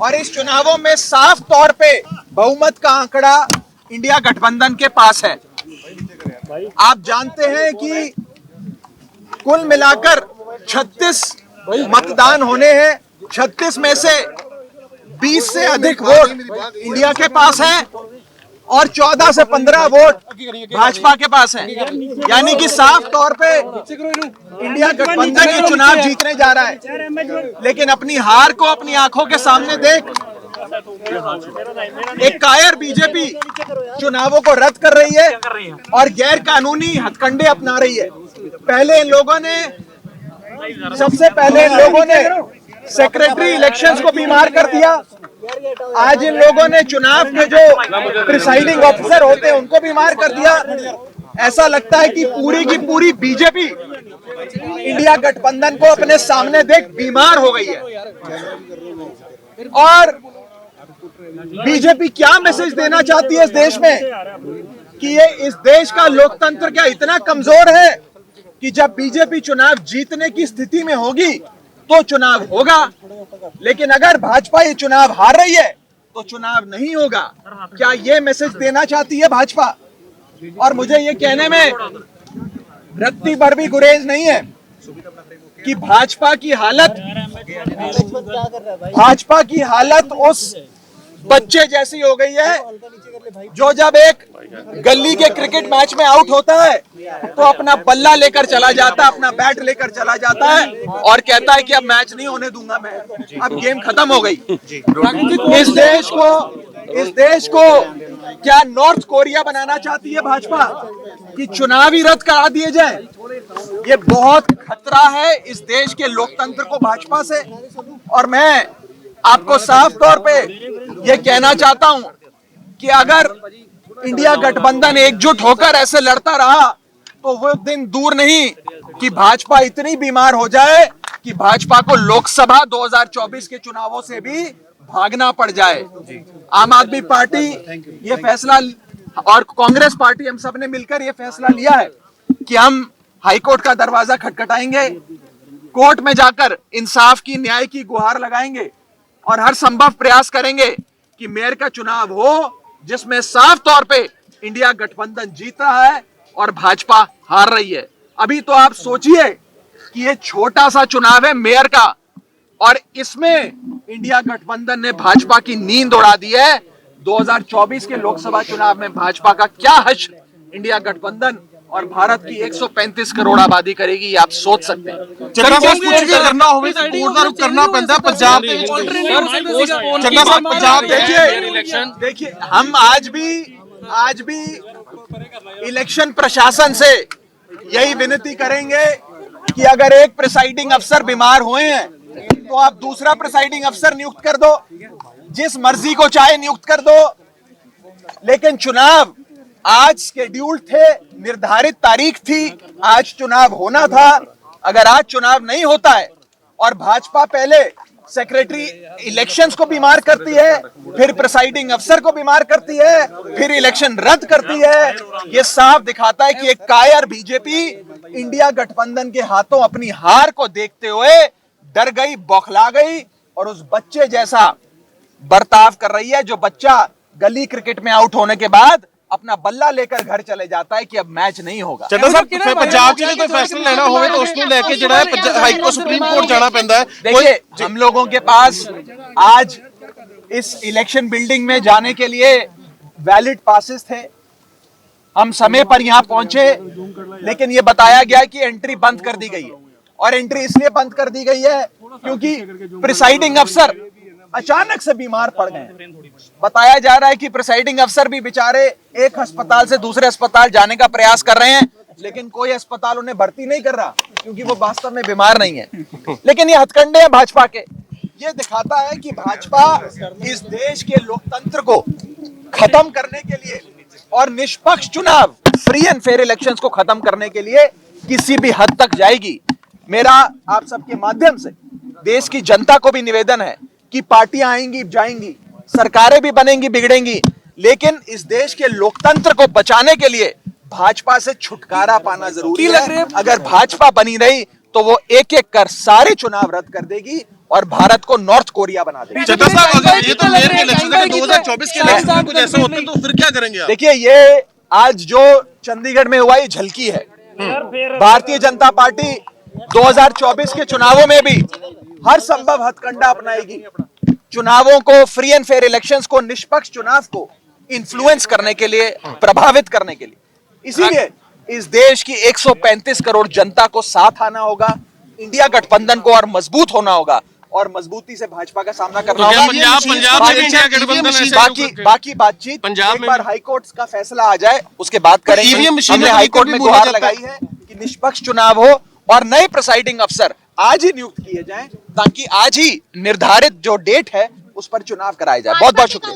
और इस चुनावों में साफ तौर पे बहुमत का आंकड़ा इंडिया गठबंधन के पास है। आप जानते हैं कि कुल मिलाकर 36 मतदान होने हैं। 36 में से 20 से अधिक वोट इंडिया के पास है और 14 से 15 वोट भाजपा के पास है। यानी कि साफ तौर पे इंडिया गठबंधन ये चुनाव जीतने जा रहा है। लेकिन अपनी हार को अपनी आंखों के सामने देख एक कायर बीजेपी चुनावों को रद्द कर रही है और गैर कानूनी हथकंडे अपना रही है। सबसे पहले इन लोगों ने सेक्रेटरी इलेक्शंस को बीमार कर दिया। आज इन लोगों ने चुनाव के जो प्रिसाइडिंग ऑफिसर होते हैं उनको बीमार कर दिया। ऐसा लगता है कि पूरी की पूरी बीजेपी इंडिया गठबंधन को अपने सामने देख बीमार हो गई है। और बीजेपी क्या मैसेज देना चाहती है इस देश में कि ये इस देश का लोकतंत्र क्या इतना कमजोर है कि जब बीजेपी चुनाव जीतने की स्थिति में होगी तो चुनाव होगा, लेकिन अगर भाजपा ये चुनाव हार रही है तो चुनाव नहीं होगा। क्या ये मैसेज देना चाहती है भाजपा? और मुझे ये कहने में रत्ती भर भी गुरेज नहीं है कि भाजपा की हालत उस बच्चे जैसी हो गई है जो जब एक गली के क्रिकेट मैच में आउट होता है तो अपना बल्ला लेकर चला जाता है, अपना बैट लेकर चला जाता है और कहता है कि अब मैच नहीं होने दूंगा मैं, अब गेम खत्म हो गई। इस देश को क्या नॉर्थ कोरिया बनाना चाहती है भाजपा कि चुनाव ही रद्द करा दिए जाए? ये बहुत खतरा है इस देश के लोकतंत्र को भाजपा से। और मैं आपको साफ तौर पे ये कहना चाहता हूं कि अगर इंडिया गठबंधन एकजुट होकर ऐसे लड़ता रहा तो वो दिन दूर नहीं कि भाजपा इतनी बीमार हो जाए कि भाजपा को लोकसभा 2024 के चुनावों से भी भागना पड़ जाए। आम आदमी पार्टी ये फैसला और कांग्रेस पार्टी हम सब ने मिलकर ये फैसला लिया है कि हम हाईकोर्ट का दरवाजा खटखटाएंगे, कोर्ट में जाकर इंसाफ की, न्याय की गुहार लगाएंगे और हर संभव प्रयास करेंगे कि मेयर का चुनाव हो जिसमें साफ तौर पे इंडिया गठबंधन जीत रहा है और भाजपा हार रही है। अभी तो आप सोचिए कि ये छोटा सा चुनाव है मेयर का और इसमें इंडिया गठबंधन ने भाजपा की नींद उड़ा दी है। 2024 के लोकसभा चुनाव में भाजपा का क्या हश्र इंडिया गठबंधन और भारत की 135 करोड़ आबादी करेगी, ये आप सोच सकते हैं। देखिए हम आज भी इलेक्शन प्रशासन से यही विनती करेंगे कि अगर एक प्रिसाइडिंग अफसर बीमार हुए हैं तो आप दूसरा प्रिसाइडिंग अफसर नियुक्त कर दो, जिस मर्जी को चाहे नियुक्त कर दो। लेकिन चुनाव आज शेड्यूल थे, निर्धारित तारीख थी, आज चुनाव होना था। अगर आज चुनाव नहीं होता है और भाजपा पहले सेक्रेटरी इलेक्शंस को बीमार करती है, फिर प्रिसाइडिंग अफसर को बीमार करती है, फिर इलेक्शन रद्द करती है, ये साफ दिखाता है कि एक कायर बीजेपी इंडिया गठबंधन के हाथों अपनी हार को देखते हुए डर गई, बौखला गई और उस बच्चे जैसा बर्ताव कर रही है जो बच्चा गली क्रिकेट में आउट होने के बाद अपना बल्ला लेकर घर चले जाता है कि अब मैच नहीं होगा। चड्ढा साहब पंजाब च कोई फैसला लेना होवे तो उसको लेके जिहड़ा है हाई कोर्ट सुप्रीम कोर्ट जाना पैंदा है। देखिए हम लोगों के पास आज इस इलेक्शन बिल्डिंग में जाने के लिए वैलिड पासेस थे, हम समय पर यहां पहुंचे, लेकिन ये बताया गया कि एंट्री बंद कर दी गई है। और एंट्री इसलिए बंद कर दी गई है क्योंकि प्रिसाइडिंग अफसर अचानक से बीमार पड़ गए। बताया जा रहा है कि प्रिसाइडिंग अफसर भी बेचारे एक अस्पताल से दूसरे अस्पताल जाने का प्रयास कर रहे हैं, लेकिन कोई अस्पताल उन्हें भर्ती नहीं कर रहा क्योंकि वो वास्तव में बीमार नहीं है। लेकिन ये हथकंडे हैं भाजपा के। ये दिखाता है कि भाजपा इस देश के लोकतंत्र को खत्म करने के लिए और निष्पक्ष चुनाव, फ्री एंड फेयर इलेक्शंस को खत्म करने के लिए किसी भी हद तक जाएगी। मेरा आप सबके माध्यम से देश की जनता को भी निवेदन है कि पार्टियां आएंगी जाएंगी, सरकारें भी बनेंगी बिगड़ेंगी, लेकिन इस देश के लोकतंत्र को बचाने के लिए भाजपा से छुटकारा पाना जरूरी है। अगर भाजपा बनी रही तो वो एक एक कर सारे चुनाव रद्द कर देगी और भारत को नॉर्थ कोरिया बना देंगे। चड्ढा साहब, अगर ये तो मेयर के इलेक्शन है, 2024 के इलेक्शन में कुछ ऐसा होता है तो फिर क्या करेंगे आप? देखिए, ये आज जो चंडीगढ़ में हुआ ये झलकी है। भारतीय जनता पार्टी 2024 के चुनावों में भी हर संभव हथकंडा अपनाएगी, चुनावों को, फ्री एंड फेयर इलेक्शंस को, निष्पक्ष चुनाव को इन्फ्लुएंस करने के लिए, प्रभावित करने के लिए। इसीलिए इस देश की 135 करोड़ जनता को साथ आना होगा, इंडिया गठबंधन को और मजबूत होना होगा और मजबूती से भाजपा का सामना करना क्या होगा। पंजाब में इंडिया गठबंधन ऐसे बाकी बातचीत पंजाब एक में बार हाईकोर्ट का फैसला आ जाए उसके बाद करेंगे। ईवीएम मशीनें हमने तो हाईकोर्ट कभी में बोला गुहार जाता है। लगाई है कि निष्पक्ष चुनाव हो और नए प्रिसाइडिंग अफसर आज ही नियुक्त किए जाएं, ताकि आज ही निर्धारित जो डेट है उस पर चुनाव कराया जाए। बहुत बहुत शुक्रिया।